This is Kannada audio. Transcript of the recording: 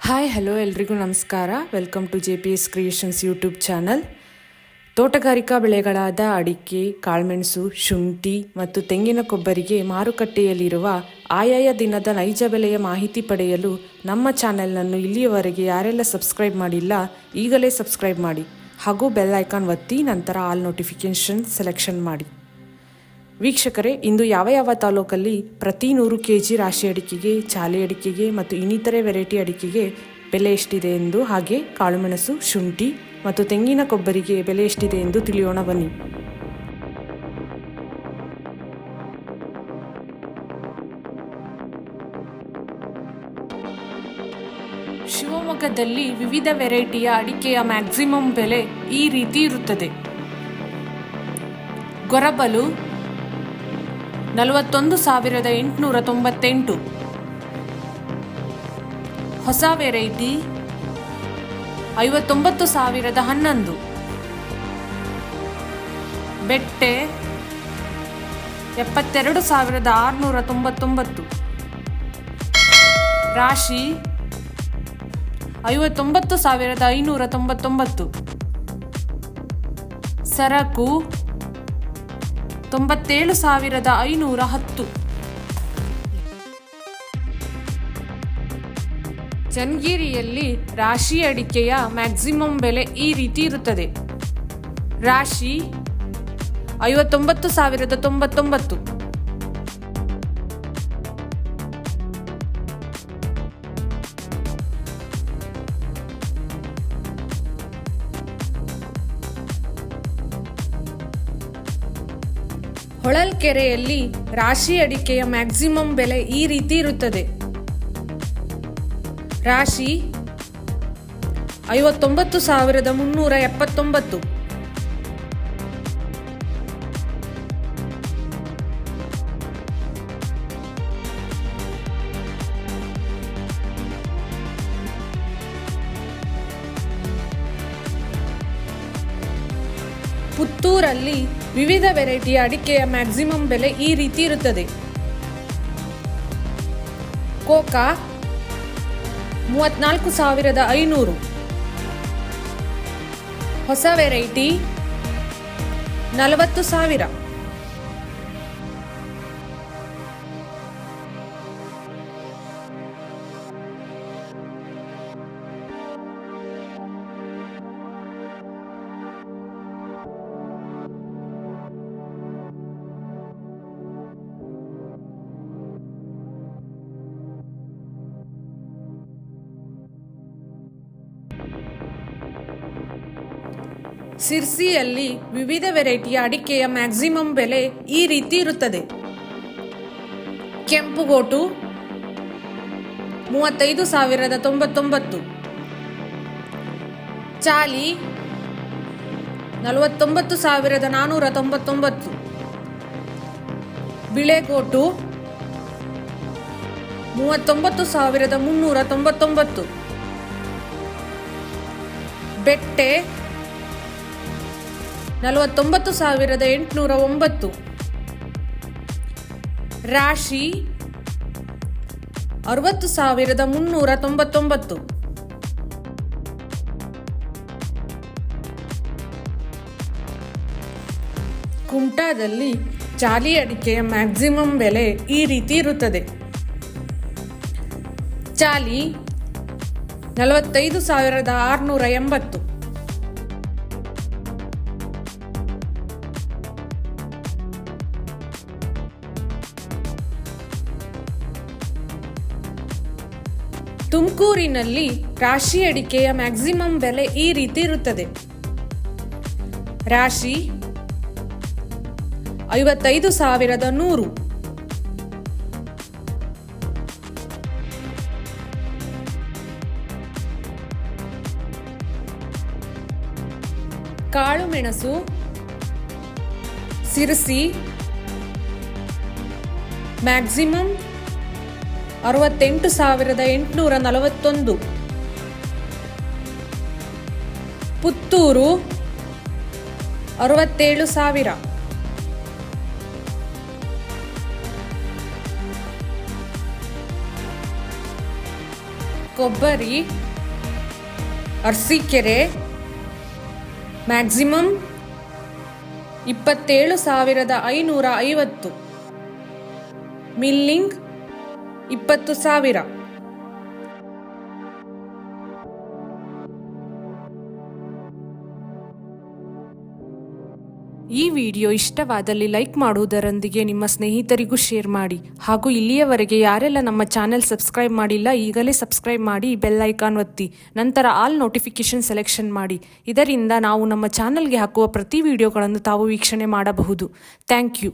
ಹಾಯ್ ಹಲೋ ಎಲ್ರಿಗೂ ನಮಸ್ಕಾರ. Welcome to JPS creations YouTube channel. ತೋಟಗಾರಿಕಾ ಬೆಳೆಗಳಾದ ಅಡಿಕೆ, ಕಾಳುಮೆಣಸು, ಶುಂಠಿ ಮತ್ತು ತೆಂಗಿನ ಕೊಬ್ಬರಿಗೆ ಮಾರುಕಟ್ಟೆಯಲ್ಲಿರುವ ಆಯಾಯ ದಿನದ ನೈಜ ಬೆಲೆಯ ಮಾಹಿತಿ ಪಡೆಯಲು ನಮ್ಮ ಚಾನೆಲ್ನನ್ನು ಇಲ್ಲಿಯವರೆಗೆ ಯಾರೆಲ್ಲ ಸಬ್ಸ್ಕ್ರೈಬ್ ಮಾಡಿಲ್ಲ ಈಗಲೇ ಸಬ್ಸ್ಕ್ರೈಬ್ ಮಾಡಿ ಹಾಗೂ ಬೆಲ್ ಐಕಾನ್ ಒತ್ತಿ ನಂತರ ಆಲ್ ನೋಟಿಫಿಕೇಷನ್ ಸೆಲೆಕ್ಷನ್ ಮಾಡಿ. ವೀಕ್ಷಕರೇ, ಇಂದು ಯಾವ ತಾಲೂಕಲ್ಲಿ ಪ್ರತಿ 100 kg ರಾಶಿ ಅಡಿಕೆಗೆ, ಚಾಲೆ ಅಡಿಕೆಗೆ ಮತ್ತು ಇನ್ನಿತರೆ ವೆರೈಟಿ ಅಡಿಕೆಗೆ ಬೆಲೆ ಎಷ್ಟಿದೆ ಎಂದು, ಹಾಗೆ ಕಾಳುಮೆಣಸು, ಶುಂಠಿ ಮತ್ತು ತೆಂಗಿನ ಕೊಬ್ಬರಿಗೆ ಬೆಲೆ ಎಷ್ಟಿದೆ ಎಂದು ತಿಳಿಯೋಣ ಬನ್ನಿ. ಶಿವಮೊಗ್ಗದಲ್ಲಿ ವಿವಿಧ ವೆರೈಟಿಯ ಅಡಿಕೆಯ ಮ್ಯಾಕ್ಸಿಮಮ್ ಬೆಲೆ ಈ ರೀತಿ ಇರುತ್ತದೆ. ಗೊರಬಲು 41,898, ಹೊಸ ವೆರೈಟಿ 59,011, ಬೆಟ್ಟೆ 72,699, ರಾಶಿ 59,599, ಸರಕು 97,510. ಚನ್ನಗಿರಿಯಲ್ಲಿ ರಾಶಿ ಅಡಿಕೆಯ ಮ್ಯಾಕ್ಸಿಮಮ್ ಬೆಲೆ ಈ ರೀತಿ ಇರುತ್ತದೆ. ರಾಶಿ 59,099, ಹೊಳಲ್ಕೆರೆಯಲ್ಲಿ ರಾಶಿ ಅಡಿಕೆಯ ಮ್ಯಾಕ್ಸಿಮಮ್ ಬೆಲೆ ಈ ರೀತಿ ಇರುತ್ತದೆ. ರಾಶಿ 59,379, ಪುತ್ತೂರಲ್ಲಿ ವಿವಿಧ ವೆರೈಟಿಯ ಅಡಿಕೆಯ ಮ್ಯಾಕ್ಸಿಮಮ್ ಬೆಲೆ ಈ ರೀತಿ ಇರುತ್ತದೆ. ಕೋಕಾ 34,500, ಹೊಸ ವೆರೈಟಿ 40,000, ಸಿರ್ಸಿಯಲ್ಲಿ ವಿವಿಧ ವೆರೈಟಿಯ ಅಡಿಕೆಯ ಮ್ಯಾಕ್ಸಿಮಮ್ ಬೆಲೆ ಈ ರೀತಿ ಇರುತ್ತದೆ. ಕೆಂಪುಗೋಟು 35,099, ಚಾಲಿ 49,499, ಬಿಳೆಗೋಟು 39,399, ಬೆಟ್ಟೆ 49,809, ರಾಶಿ 60,399, ಕುಮಟಾದಲ್ಲಿ ಚಾಲಿ ಅಡಿಕೆಯ ಮ್ಯಾಕ್ಸಿಮಮ್ ಬೆಲೆ ಈ ರೀತಿ ಇರುತ್ತದೆ. ಚಾಲಿ 45,680, ತುಮಕೂರಿನಲ್ಲಿ ರಾಶಿ ಅಡಿಕೆಯ ಮ್ಯಾಕ್ಸಿಮಮ್ ಬೆಲೆ ಈ ರೀತಿ ಇರುತ್ತದೆ. ರಾಶಿ 55,100, ಕಾಳುಮೆಣಸು ಸಿರ್ಸಿ ಮ್ಯಾಕ್ಸಿಮಮ್ 68,841, ಪುತ್ತೂರು 67,000, ಕೊಬ್ಬರಿ ಅರಸೀಕೆರೆ ಮ್ಯಾಕ್ಸಿಮಮ್ 27,550, ಮಿಲ್ಲಿಂಗ್ 20,000. ಈ ವಿಡಿಯೋ ಇಷ್ಟವಾದಲ್ಲಿ ಲೈಕ್ ಮಾಡುವುದರೊಂದಿಗೆ ನಿಮ್ಮ ಸ್ನೇಹಿತರಿಗೂ ಶೇರ್ ಮಾಡಿ. ಹಾಗೂ ಇಲ್ಲಿಯವರೆಗೆ ಯಾರೆಲ್ಲ ನಮ್ಮ ಚಾನೆಲ್ ಸಬ್ಸ್ಕ್ರೈಬ್ ಮಾಡಿಲ್ಲ ಈಗಲೇ ಸಬ್ಸ್ಕ್ರೈಬ್ ಮಾಡಿ, ಬೆಲ್ ಐಕಾನ್ ಒತ್ತಿ, ನಂತರ ಆಲ್ ನೋಟಿಫಿಕೇಶನ್ ಸೆಲೆಕ್ಷನ್ ಮಾಡಿ. ಇದರಿಂದ ನಾವು ನಮ್ಮ ಚಾನೆಲ್ಗೆ ಹಾಕುವ ಪ್ರತಿ ವಿಡಿಯೋಗಳನ್ನು ತಾವು ವೀಕ್ಷಣೆ ಮಾಡಬಹುದು. Thank you.